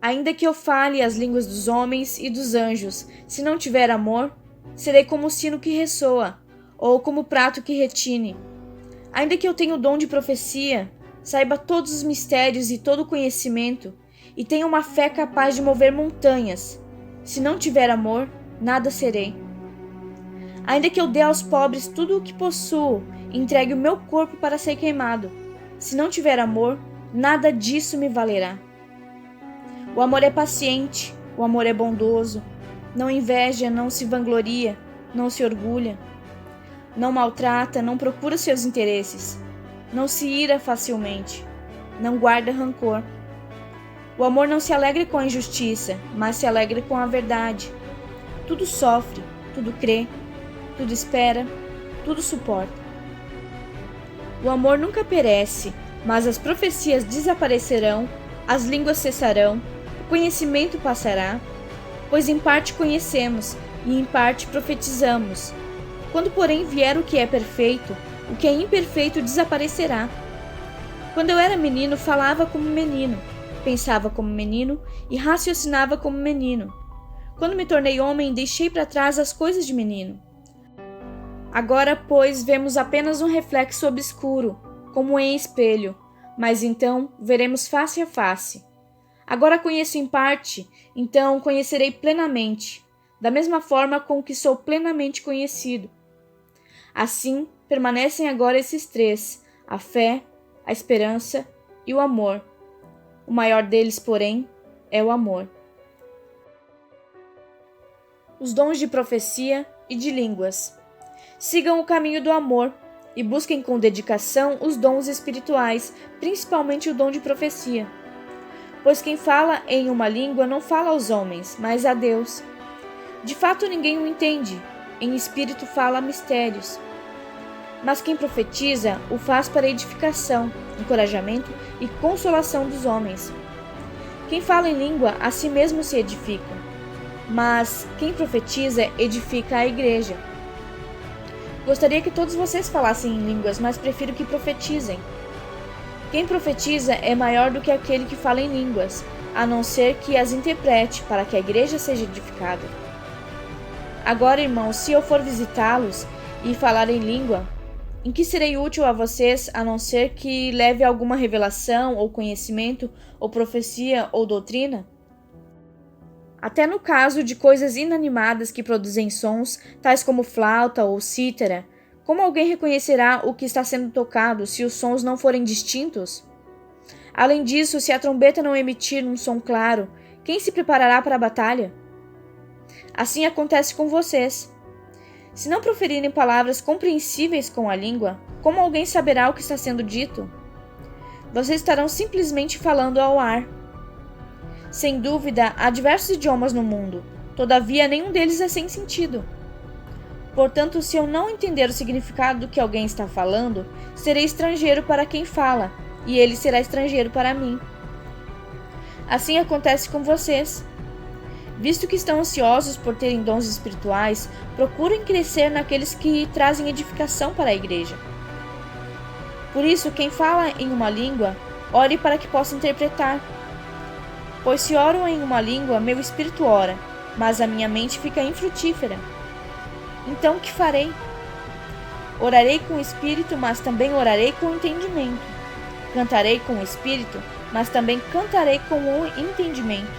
Ainda que eu fale as línguas dos homens e dos anjos, se não tiver amor, serei como o sino que ressoa, ou como o prato que retine. Ainda que eu tenha o dom de profecia, saiba todos os mistérios e todo o conhecimento, e tenha uma fé capaz de mover montanhas. Se não tiver amor, nada serei. Ainda que eu dê aos pobres tudo o que possuo, e entregue o meu corpo para ser queimado, se não tiver amor, nada disso me valerá. O amor é paciente, o amor é bondoso, não inveja, não se vangloria, não se orgulha, não maltrata, não procura seus interesses, não se ira facilmente, não guarda rancor. O amor não se alegra com a injustiça, mas se alegra com a verdade. Tudo sofre, tudo crê, tudo espera, tudo suporta. O amor nunca perece, mas as profecias desaparecerão, as línguas cessarão, o conhecimento passará, pois em parte conhecemos e em parte profetizamos. Quando, porém, vier o que é perfeito, o que é imperfeito desaparecerá. Quando eu era menino, falava como menino, pensava como menino e raciocinava como menino. Quando me tornei homem, deixei para trás as coisas de menino. Agora, pois, vemos apenas um reflexo obscuro, como em espelho, mas então veremos face a face. Agora conheço em parte, então conhecerei plenamente, da mesma forma com que sou plenamente conhecido. Assim, permanecem agora esses três, a fé, a esperança e o amor. O maior deles, porém, é o amor. Os dons de profecia e de línguas. Sigam o caminho do amor e busquem com dedicação os dons espirituais, principalmente o dom de profecia. Pois quem fala em uma língua não fala aos homens, mas a Deus. De fato, ninguém o entende. Em espírito fala mistérios. Mas quem profetiza o faz para edificação, encorajamento e consolação dos homens. Quem fala em língua a si mesmo se edifica, mas quem profetiza edifica a igreja. Gostaria que todos vocês falassem em línguas, mas prefiro que profetizem. Quem profetiza é maior do que aquele que fala em línguas, a não ser que as interprete para que a igreja seja edificada. Agora, irmãos, se eu for visitá-los e falar em língua, em que serei útil a vocês, a não ser que leve alguma revelação, ou conhecimento, ou profecia, ou doutrina? Até no caso de coisas inanimadas que produzem sons, tais como flauta ou cítara, como alguém reconhecerá o que está sendo tocado se os sons não forem distintos? Além disso, se a trombeta não emitir um som claro, quem se preparará para a batalha? Assim acontece com vocês. Se não proferirem palavras compreensíveis com a língua, como alguém saberá o que está sendo dito? Vocês estarão simplesmente falando ao ar. Sem dúvida, há diversos idiomas no mundo, todavia nenhum deles é sem sentido. Portanto, se eu não entender o significado do que alguém está falando, serei estrangeiro para quem fala, e ele será estrangeiro para mim. Assim acontece com vocês. Visto que estão ansiosos por terem dons espirituais, procurem crescer naqueles que trazem edificação para a igreja. Por isso, quem fala em uma língua, ore para que possa interpretar. Pois se oro em uma língua, meu espírito ora, mas a minha mente fica infrutífera. Então o que farei? Orarei com o espírito, mas também orarei com o entendimento. Cantarei com o espírito, mas também cantarei com o entendimento.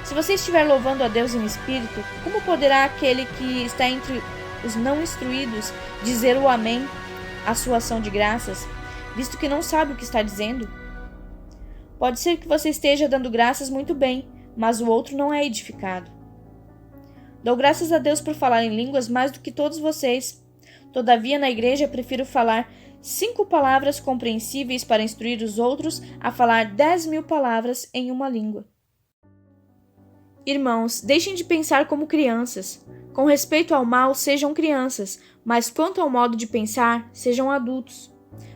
Se você estiver louvando a Deus em espírito, como poderá aquele que está entre os não instruídos dizer o amém à sua ação de graças, visto que não sabe o que está dizendo? Pode ser que você esteja dando graças muito bem, mas o outro não é edificado. Dou graças a Deus por falar em línguas mais do que todos vocês. Todavia, na igreja, prefiro falar 5 palavras compreensíveis para instruir os outros a falar 10.000 palavras em uma língua. Irmãos, deixem de pensar como crianças. Com respeito ao mal, sejam crianças, mas quanto ao modo de pensar, sejam adultos.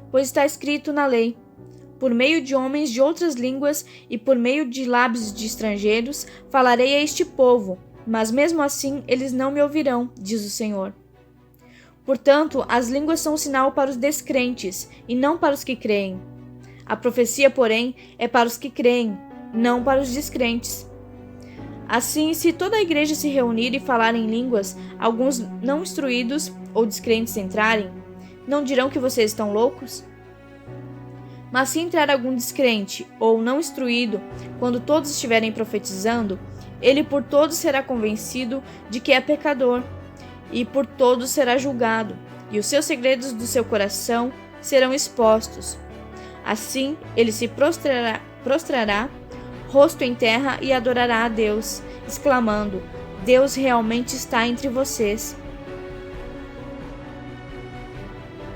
Pois está escrito na lei: por meio de homens de outras línguas e por meio de lábios de estrangeiros, falarei a este povo, mas mesmo assim eles não me ouvirão, diz o Senhor. Portanto, as línguas são um sinal para os descrentes, e não para os que creem. A profecia, porém, é para os que creem, não para os descrentes. Assim, se toda a igreja se reunir e falar em línguas, alguns não instruídos ou descrentes entrarem, não dirão que vocês estão loucos? Mas se entrar algum descrente ou não instruído, quando todos estiverem profetizando, ele por todos será convencido de que é pecador, e por todos será julgado, e os seus segredos do seu coração serão expostos. Assim, ele se prostrará, rosto em terra, e adorará a Deus, exclamando: Deus realmente está entre vocês.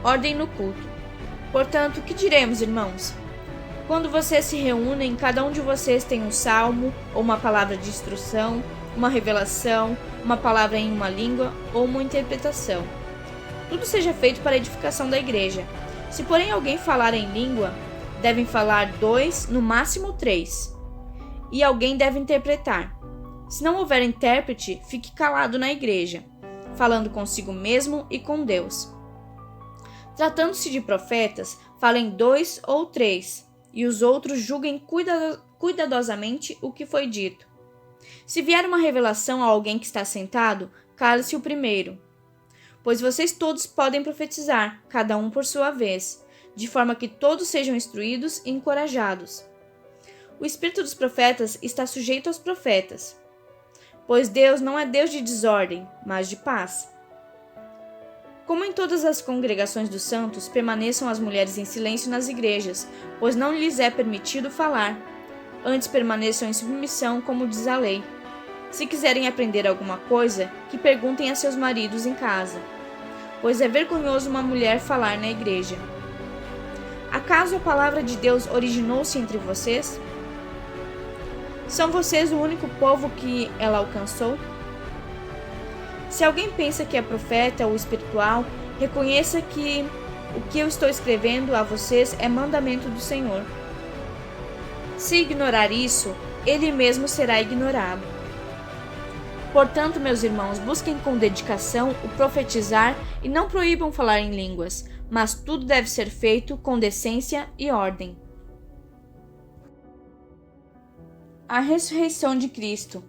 Ordem no culto. Portanto, o que diremos, irmãos? Quando vocês se reúnem, cada um de vocês tem um salmo, ou uma palavra de instrução, uma revelação, uma palavra em uma língua ou uma interpretação. Tudo seja feito para a edificação da igreja. Se, porém, alguém falar em língua, devem falar 2, no máximo 3. E alguém deve interpretar. Se não houver intérprete, fique calado na igreja, falando consigo mesmo e com Deus. Tratando-se de profetas, falem 2 ou 3, e os outros julguem cuidadosamente o que foi dito. Se vier uma revelação a alguém que está sentado, cale-se o primeiro. Pois vocês todos podem profetizar, cada um por sua vez, de forma que todos sejam instruídos e encorajados. O espírito dos profetas está sujeito aos profetas, pois Deus não é Deus de desordem, mas de paz. Como em todas as congregações dos santos, permaneçam as mulheres em silêncio nas igrejas, pois não lhes é permitido falar. Antes permaneçam em submissão, como diz a lei. Se quiserem aprender alguma coisa, que perguntem a seus maridos em casa, pois é vergonhoso uma mulher falar na igreja. Acaso a palavra de Deus originou-se entre vocês? São vocês o único povo que ela alcançou? Se alguém pensa que é profeta ou espiritual, reconheça que o que eu estou escrevendo a vocês é mandamento do Senhor. Se ignorar isso, ele mesmo será ignorado. Portanto, meus irmãos, busquem com dedicação o profetizar e não proíbam falar em línguas, mas tudo deve ser feito com decência e ordem. A ressurreição de Cristo.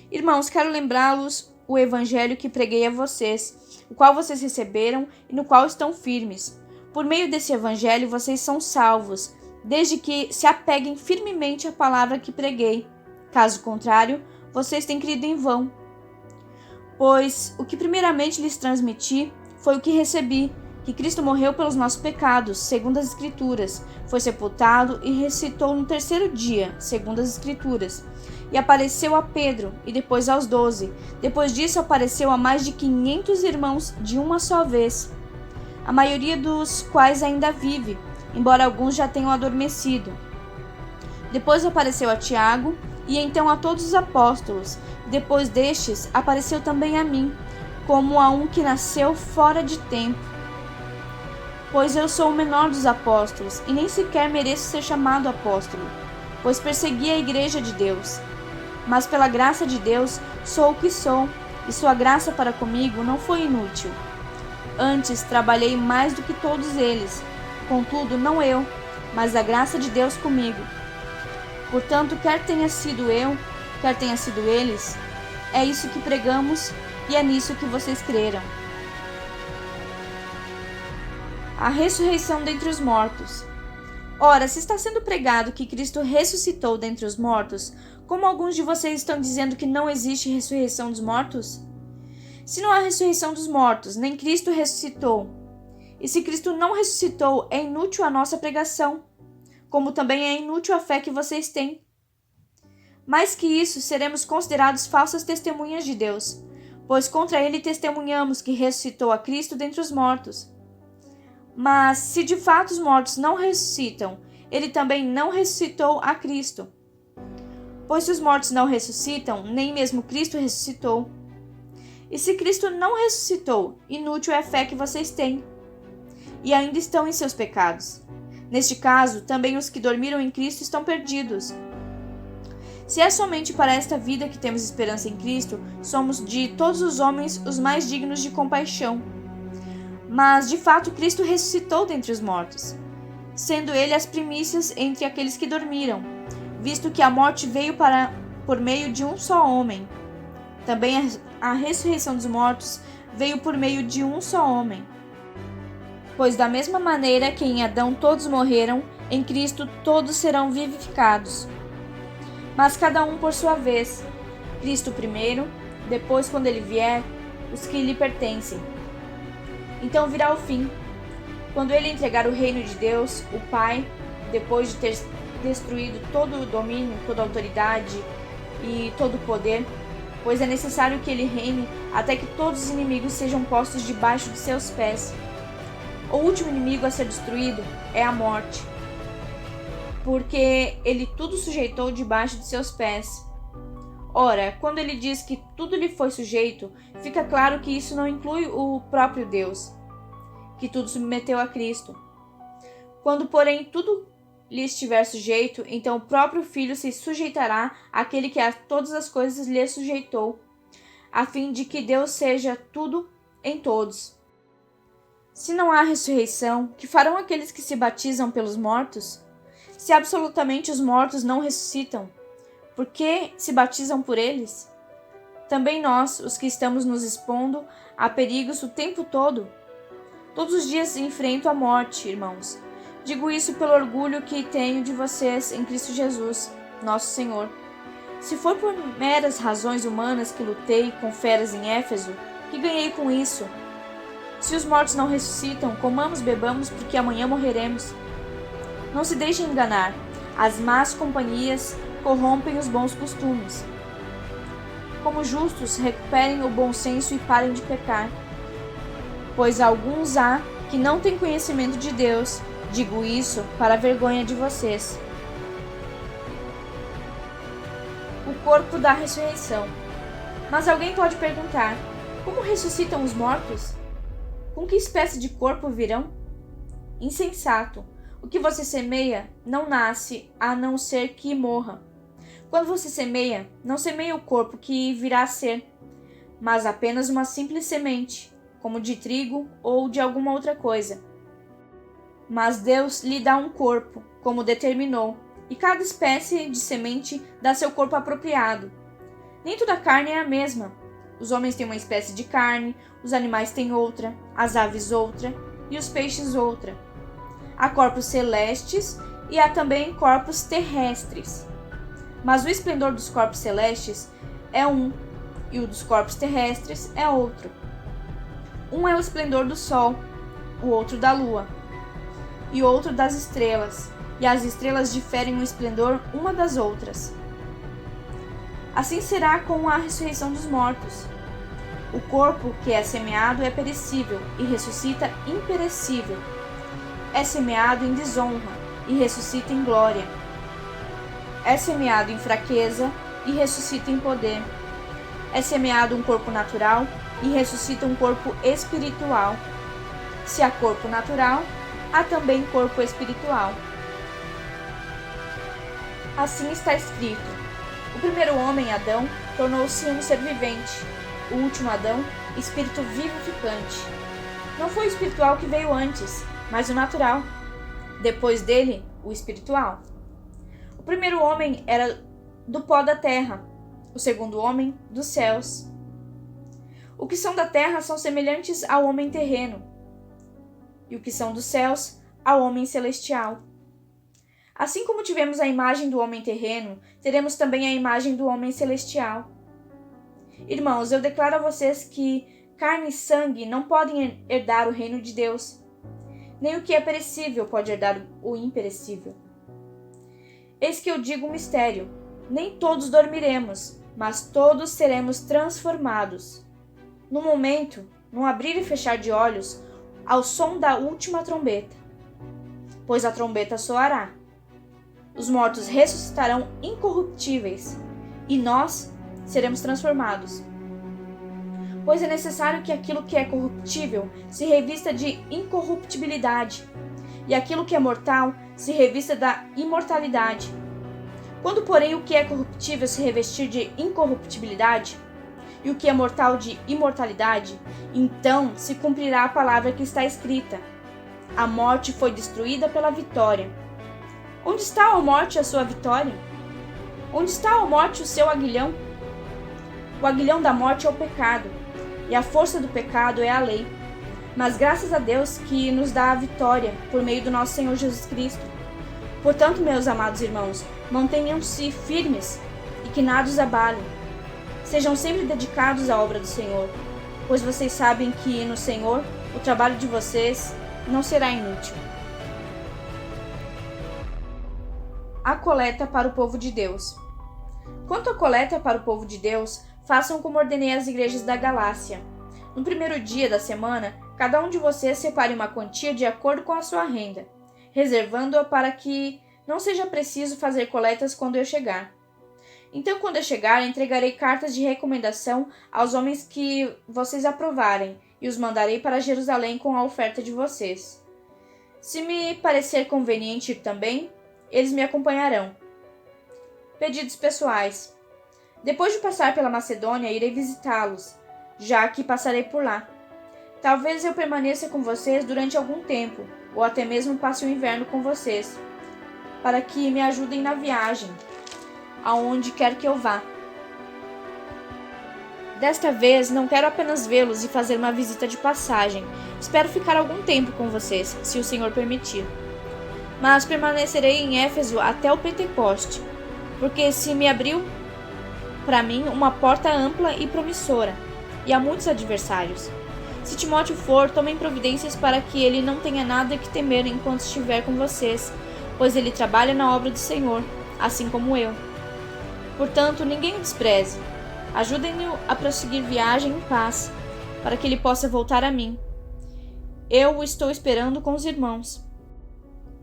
Irmãos, quero lembrá-los o evangelho que preguei a vocês, o qual vocês receberam e no qual estão firmes. Por meio desse evangelho vocês são salvos, desde que se apeguem firmemente à palavra que preguei. Caso contrário, vocês têm crido em vão. Pois o que primeiramente lhes transmiti foi o que recebi, que Cristo morreu pelos nossos pecados, segundo as Escrituras, foi sepultado e ressuscitou no terceiro dia, segundo as Escrituras, e apareceu a Pedro e depois aos 12. Depois disso apareceu a mais de 500 irmãos de uma só vez, a maioria dos quais ainda vive, embora alguns já tenham adormecido. Depois apareceu a Tiago e então a todos os apóstolos. Depois destes apareceu também a mim, como a um que nasceu fora de tempo. Pois eu sou o menor dos apóstolos e nem sequer mereço ser chamado apóstolo, pois persegui a igreja de Deus. Mas pela graça de Deus sou o que sou, e sua graça para comigo não foi inútil. Antes trabalhei mais do que todos eles, contudo não eu, mas a graça de Deus comigo. Portanto, quer tenha sido eu, quer tenha sido eles, é isso que pregamos e é nisso que vocês creram. A ressurreição dentre os mortos. Ora, se está sendo pregado que Cristo ressuscitou dentre os mortos, como alguns de vocês estão dizendo que não existe ressurreição dos mortos? Se não há ressurreição dos mortos, nem Cristo ressuscitou. E se Cristo não ressuscitou, é inútil a nossa pregação, como também é inútil a fé que vocês têm. Mais que isso, seremos considerados falsas testemunhas de Deus, pois contra ele testemunhamos que ressuscitou a Cristo dentre os mortos. Mas, se de fato os mortos não ressuscitam, ele também não ressuscitou a Cristo. Pois se os mortos não ressuscitam, nem mesmo Cristo ressuscitou. E se Cristo não ressuscitou, inútil é a fé que vocês têm, e ainda estão em seus pecados. Neste caso, também os que dormiram em Cristo estão perdidos. Se é somente para esta vida que temos esperança em Cristo, somos de todos os homens os mais dignos de compaixão. Mas, de fato, Cristo ressuscitou dentre os mortos, sendo ele as primícias entre aqueles que dormiram. visto que a morte veio por meio de um só homem. Também a ressurreição dos mortos veio por meio de um só homem. Pois da mesma maneira que em Adão todos morreram, em Cristo todos serão vivificados. Mas cada um por sua vez, Cristo primeiro, depois, quando ele vier, os que lhe pertencem. Então virá o fim, quando ele entregar o reino de Deus, o Pai, depois de ter destruído todo o domínio, toda a autoridade e todo o poder, pois é necessário que ele reine até que todos os inimigos sejam postos debaixo de seus pés. O último inimigo a ser destruído é a morte, porque ele tudo sujeitou debaixo de seus pés. Ora, quando ele diz que tudo lhe foi sujeito, fica claro que isso não inclui o próprio Deus, que tudo submeteu a Cristo. Quando, porém, tudo lhe estiver sujeito, então o próprio Filho se sujeitará àquele que a todas as coisas lhe sujeitou, a fim de que Deus seja tudo em todos. Se não há ressurreição, que farão aqueles que se batizam pelos mortos? Se absolutamente os mortos não ressuscitam, por que se batizam por eles? Também nós, os que estamos nos expondo a perigos o tempo todo, todos os dias enfrento a morte, irmãos. Digo isso pelo orgulho que tenho de vocês em Cristo Jesus, nosso Senhor. Se for por meras razões humanas que lutei com feras em Éfeso, que ganhei com isso? Se os mortos não ressuscitam, comamos, bebamos, porque amanhã morreremos. Não se deixem enganar. As más companhias corrompem os bons costumes. Como justos, recuperem o bom senso e parem de pecar. Pois alguns há que não têm conhecimento de Deus. Digo isso para a vergonha de vocês. O corpo da ressurreição. Mas alguém pode perguntar: como ressuscitam os mortos? Com que espécie de corpo virão? Insensato! O que você semeia não nasce, a não ser que morra. Quando você semeia, não semeia o corpo que virá a ser, mas apenas uma simples semente, como de trigo ou de alguma outra coisa. Mas Deus lhe dá um corpo, como determinou, e cada espécie de semente dá seu corpo apropriado. Nem toda carne é a mesma. Os homens têm uma espécie de carne, os animais têm outra, as aves outra e os peixes outra. Há corpos celestes e há também corpos terrestres. Mas o esplendor dos corpos celestes é um, e o dos corpos terrestres é outro. Um é o esplendor do sol, o outro da lua, e outro das estrelas, e as estrelas diferem o esplendor uma das outras. Assim será com a ressurreição dos mortos. O corpo que é semeado é perecível e ressuscita imperecível. É semeado em desonra e ressuscita em glória. É semeado em fraqueza e ressuscita em poder. É semeado um corpo natural e ressuscita um corpo espiritual. Se há corpo natural, há também corpo espiritual. Assim está escrito: o primeiro homem, Adão, tornou-se um ser vivente. O último Adão, espírito vivificante. Não foi o espiritual que veio antes, mas o natural. Depois dele, o espiritual. O primeiro homem era do pó da terra, o segundo homem dos céus. O que são da terra são semelhantes ao homem terreno, e o que são dos céus, ao homem celestial. Assim como tivemos a imagem do homem terreno, teremos também a imagem do homem celestial. Irmãos, eu declaro a vocês que carne e sangue não podem herdar o reino de Deus. Nem o que é perecível pode herdar o imperecível. Eis que eu digo um mistério: nem todos dormiremos, mas todos seremos transformados. No momento, num abrir e fechar de olhos, ao som da última trombeta. Pois a trombeta soará. Os mortos ressuscitarão incorruptíveis, e nós seremos transformados. Pois é necessário que aquilo que é corruptível se revista de incorruptibilidade, e aquilo que é mortal se revista da imortalidade. Quando, porém, o que é corruptível se revestir de incorruptibilidade, e o que é mortal de imortalidade, então se cumprirá a palavra que está escrita: a morte foi destruída pela vitória. Onde está, ó morte, a sua vitória? Onde está, ó morte, o seu aguilhão? O aguilhão da morte é o pecado, e a força do pecado é a lei. Mas graças a Deus que nos dá a vitória por meio do nosso Senhor Jesus Cristo. Portanto, meus amados irmãos, mantenham-se firmes e que nada os abale. Sejam sempre dedicados à obra do Senhor, pois vocês sabem que no Senhor o trabalho de vocês não será inútil. A coleta para o povo de Deus. Quanto à coleta para o povo de Deus, façam como ordenei às igrejas da Galácia. No primeiro dia da semana, cada um de vocês separe uma quantia de acordo com a sua renda, reservando-a para que não seja preciso fazer coletas quando eu chegar. Então, quando eu chegar, entregarei cartas de recomendação aos homens que vocês aprovarem e os mandarei para Jerusalém com a oferta de vocês. Se me parecer conveniente ir também, eles me acompanharão. Pedidos pessoais. Depois de passar pela Macedônia, irei visitá-los, já que passarei por lá. Talvez eu permaneça com vocês durante algum tempo, ou até mesmo passe o inverno com vocês, para que me ajudem na viagem, aonde quer que eu vá. Desta vez, não quero apenas vê-los e fazer uma visita de passagem. Espero ficar algum tempo com vocês, se o Senhor permitir. Mas permanecerei em Éfeso até o Pentecoste, porque se me abriu para mim uma porta ampla e promissora, e há muitos adversários. Se Timóteo for, tomem providências para que ele não tenha nada que temer enquanto estiver com vocês, pois ele trabalha na obra do Senhor, assim como eu. Portanto, ninguém o despreze. Ajudem-no a prosseguir viagem em paz, para que ele possa voltar a mim. Eu o estou esperando com os irmãos.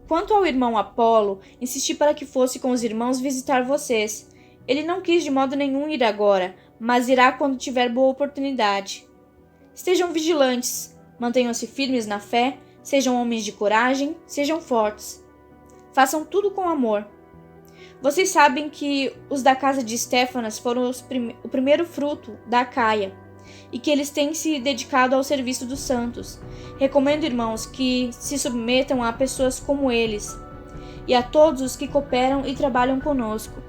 Quanto ao irmão Apolo, insisti para que fosse com os irmãos visitar vocês. Ele não quis de modo nenhum ir agora, mas irá quando tiver boa oportunidade. Estejam vigilantes, mantenham-se firmes na fé, sejam homens de coragem, sejam fortes. Façam tudo com amor. Vocês sabem que os da casa de Estéfanas foram o primeiro fruto da Acaia, e que eles têm se dedicado ao serviço dos santos. Recomendo, irmãos, que se submetam a pessoas como eles, e a todos os que cooperam e trabalham conosco.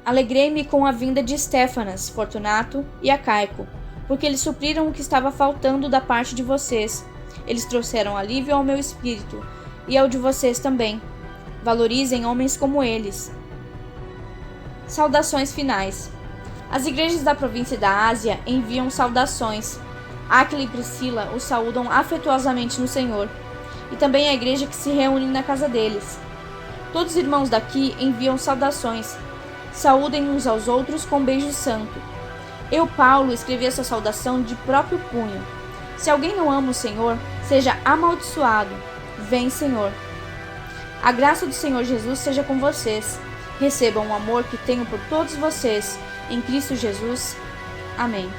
Alegrei-me com a vinda de Estéfanas, Fortunato e Acaico, porque eles supriram o que estava faltando da parte de vocês. Eles trouxeram alívio ao meu espírito, e ao de vocês também. Valorizem homens como eles. Saudações finais. As igrejas da província da Ásia enviam saudações. Áquila e Priscila os saúdam afetuosamente no Senhor, e também a igreja que se reúne na casa deles. Todos os irmãos daqui enviam saudações. Saúdem uns aos outros com beijo santo. Eu, Paulo, escrevi essa saudação de próprio punho. Se alguém não ama o Senhor, seja amaldiçoado. Vem, Senhor. A graça do Senhor Jesus seja com vocês. Recebam o amor que tenho por todos vocês. Em Cristo Jesus. Amém.